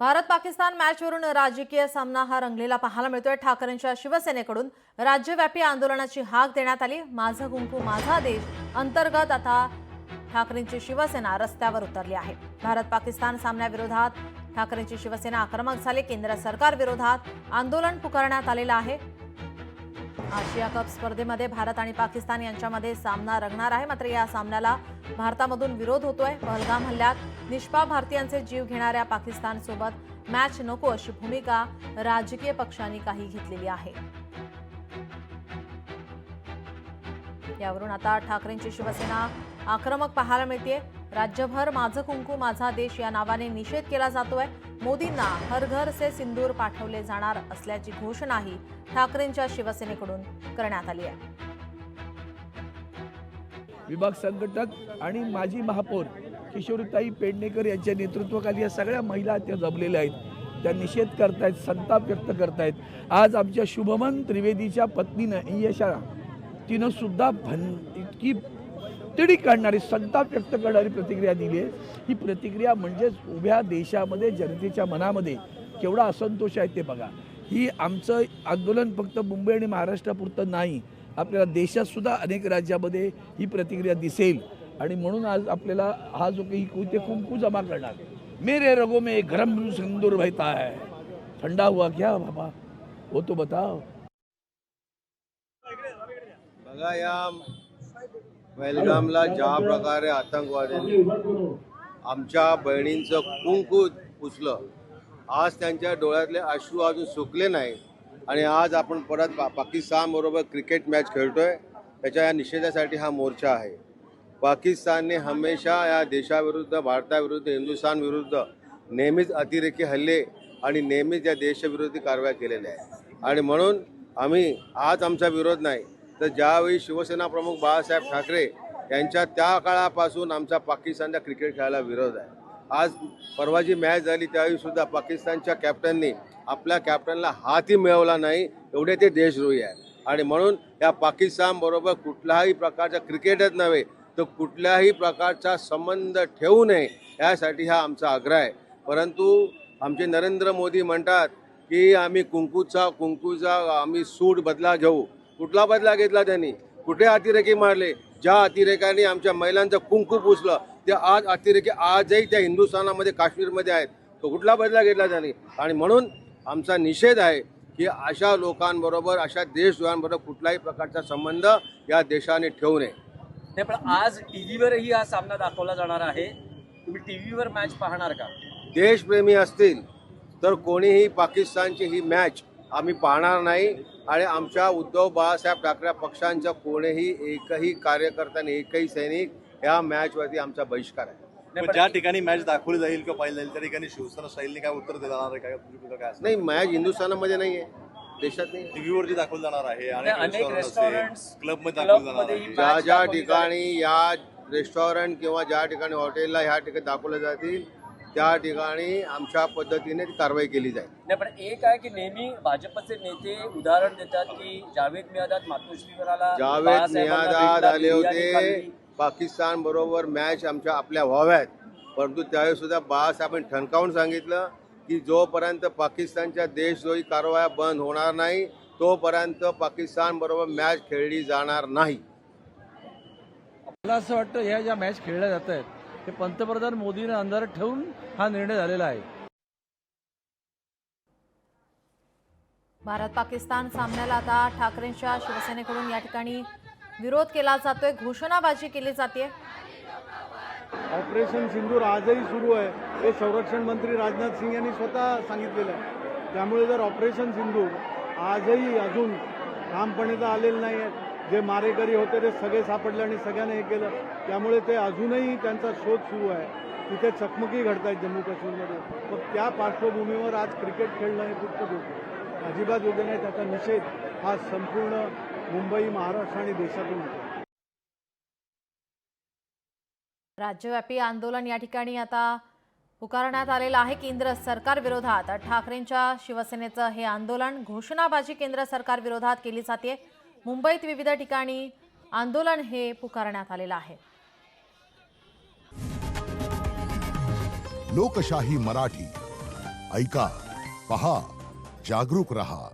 भारत पाकिस्तान मॅचवरून राजकीय सामना हा रंगलेला पाहायला मिळतोय। ठाकरेंच्या शिवसेनेकडून राज्यव्यापी आंदोलनाची हाक देण्यात आली। माझा कुंकू माझा देश अंतर्गत आता ठाकरेंची शिवसेना रस्त्यावर उतरली आहे। भारत पाकिस्तान सामन्याविरोधात ठाकरेंची शिवसेना आक्रमक झाली। केंद्र सरकार विरोधात आंदोलन पुकारण्यात आलेलं आहे। आशिया कप स्पर्धेमध्ये भारत आणि पाकिस्तान यांच्यामध्ये सामना रंगणार आहे। मात्र या सामन्याला भारतामधून विरोध होतोय। पहलगाम हल्ल्यात निष्पाप भारतीयांचे जीव घेणाऱ्या पाकिस्तानसोबत मॅच नको अशी भूमिका राजकीय पक्षांनी काही घेतलेली आहे। यावरून आता ठाकरेंची शिवसेना आक्रमक पाहायला मिळते। राज्यभर माझं कुंकू माझा देश या नावाने निषेध केला जातोय। मोदींना हर घर से सिंदूर पाठवले जाणार असल्याची घोषणाही ठाकरेंच्या शिवसेनेकडून करण्यात आली आहे। विभाग संघटक आणि माजी महापौर किशोरीताई पेडणेकर यांच्या नेतृत्वाखाली या सगळ्या महिला त्या जमलेल्या आहेत। त्या निषेध करतायत, संताप व्यक्त करतायत। आज आमच्या शुभमन त्रिवेदीच्या पत्नीनं यशा तिनं सुद्धा इतकी तिडी काढणारी संताप व्यक्त करणारी प्रतिक्रिया दिली आहे। ही प्रतिक्रिया म्हणजेच उभ्या देशामध्ये जनतेच्या मनामध्ये केवढा असंतोष आहे ते बघा। ही आमचं आंदोलन फक्त मुंबई आणि महाराष्ट्रापुरतं नाही, आपल्याला देशात सुद्धा अनेक राज्यामध्ये ही प्रतिक्रिया दिसेल। आणि म्हणून आज आपल्याला हा जो काही कुंकू जमा करणार, मेरे रगों में गरम सिंदूर बहता है, ठंडा हुआ क्या बाबा वो तो बताओ। बघा, या पहलगामला ज्या प्रकारे आतंकवाद्यांनी आमच्या बहिणींचं कुंकू पुसलं, आज त्यांच्या डोळ्यातले अश्रू अजून सुकले नाही आणि आज आपण परत पाकिस्तान बरोबर क्रिकेट मॅच खेळतोय। त्याच्या या निषेधासाठी हा मोर्चा आहे। पाकिस्तानने हमेशा या देशाविरुद्ध, भारताविरुद्ध, हिंदुस्थान विरुद्ध नेहमीच अतिरेकी हल्ले आणि नेहमीच या देशविरोधी कारवाया केलेल्या आहेत। आणि म्हणून आम्ही आज आमचा विरोध नाही, तर ज्यावेळी शिवसेना प्रमुख बाळासाहेब ठाकरे यांच्या त्या काळापासून आमचा पाकिस्तानच्या क्रिकेट खेळायला विरोध आहे। आज परवा जी मॅच झाली त्यावेळी सुद्धा पाकिस्तानच्या कॅप्टननी आपल्या कॅप्टनला हातही मिळवला नाही, एवढे ते देशद्रोही आहे। आणि म्हणून या पाकिस्तान बरोबर कुठल्याही प्रकारचा क्रिकेटच नव्हे तर कुठल्याही प्रकारचा संबंध ठेवू नये, यासाठी हा आमचा आग्रह आहे। परंतु आमचे नरेंद्र मोदी म्हणतात की आम्ही कुंकूचा आम्ही सूड बदला घेऊ। कुठला बदला घेतला त्यांनी? कुठे अतिरेकी मारले? ज्या अतिरेकांनी आमच्या महिलांचं कुंकू पुसलं ते आज अतिरेकी आजही त्या हिंदुस्थानामध्ये, काश्मीरमध्ये आहेत। तो कुठला बदला घेतला त्यांनी? आणि म्हणून आमचा निषेध आहे की अशा लोकांबरोबर, अशा देशद्रोहांबरोबर कुठल्याही प्रकारचा संबंध या देशाने ठेवू नये। नाही, पण आज टीव्हीवरही हा सामना दाखवला जाणार आहे। तुम्ही टीव्हीवर मॅच पाहणार का? देशप्रेमी असतील तर कोणीही पाकिस्तानची ही मॅच आम्ही पाहणार नाही। आणि आमच्या उद्धव बाळासाहेब ठाकरे पक्षांच्या कोणीही एकही कार्यकर्त्याने, एकही सैनिक या मॅचवरती आमचा बहिष्कार आहे। ज्या ठिकाणी मॅच दाखवली जाईल किंवा पाहिली जाईल त्या ठिकाणी शिवसेना स्टाईलने काय उत्तर देणार आहे? काय नाही, मॅच हिंदुस्थानामध्ये नाही आहे, देशात नाही। टीव्हीवरती दाखवली जाणार आहे, अनेक रेस्टॉरंट्स क्लबमध्ये दाखवली जाणार आहे। ज्या ज्या ठिकाणी या रेस्टॉरंट किंवा ज्या ठिकाणी हॉटेलला ह्या ठिकाणी दाखवले जातील त्या ठिकाणी आमच्या पद्धतीने कारवाई केली जाईल। नाही, पण एक आहे की नेहमी भाजपचे नेते उदाहरण देतात की जावेद मियादाद मातोश्रीवराला जावेद मियादाद आले होते, पाकिस्तान बरोबर मॅच आपल्या व्हाव्यात, परंतु त्यावेळी सुद्धा बाळासाहेबांनी ठणकावून सांगितलं की जोपर्यंत पाकिस्तानच्या देशद्रोही कारवाया बंद होणार नाही तोपर्यंत पाकिस्तान बरोबर मॅच खेळली जाणार नाही। मला असं वाटतं ह्या ज्या मॅच खेळल्या जात आहेत हे पंतप्रधान मोदींनी अंधारात ठेवून हा निर्णय झालेला आहे। भारत पाकिस्तान सामन्याला आता ठाकरेंच्या शिवसेनेकडून या ठिकाणी विरोध केला जातोय, घोषणाबाजी केली जाते। ऑपरेशन सिंदूर आजही सुरू आहे, हे संरक्षण मंत्री राजनाथ सिंह यांनी स्वतः सांगितलेलं आहे। त्यामुळे जर ऑपरेशन सिंदूर आजही अजून ठामपणे तर आलेलं नाही आहे, जे मारेकरी होते ते सगळे सापडले आणि सगळ्यांना हे केलं, त्यामुळे ते अजूनही त्यांचा शोध सुरू आहे। तिथे चकमकी घडत आहेत जम्मू काश्मीरमध्ये। मग त्या पार्श्वभूमीवर आज क्रिकेट खेळणं हे कुठचं गोष्ट अजिबात योग्य नाही। त्याचा निषेध हा संपूर्ण मुंबई, महाराष्ट्र आणि देशातून होतो। राज्यव्यापी आंदोलन या ठिकाणी आता पुकारण्यात आलेलं आहे केंद्र सरकार विरोधात। ठाकरेंच्या शिवसेनेचं हे आंदोलन, घोषणाबाजी केंद्र सरकार विरोधात केली जाते। मुंबईत विविध ठिकाणी आंदोलन हे पुकारण्यात आलेलं आहे। लोकशाही मराठी ऐका, पहा, जागरूक रहा.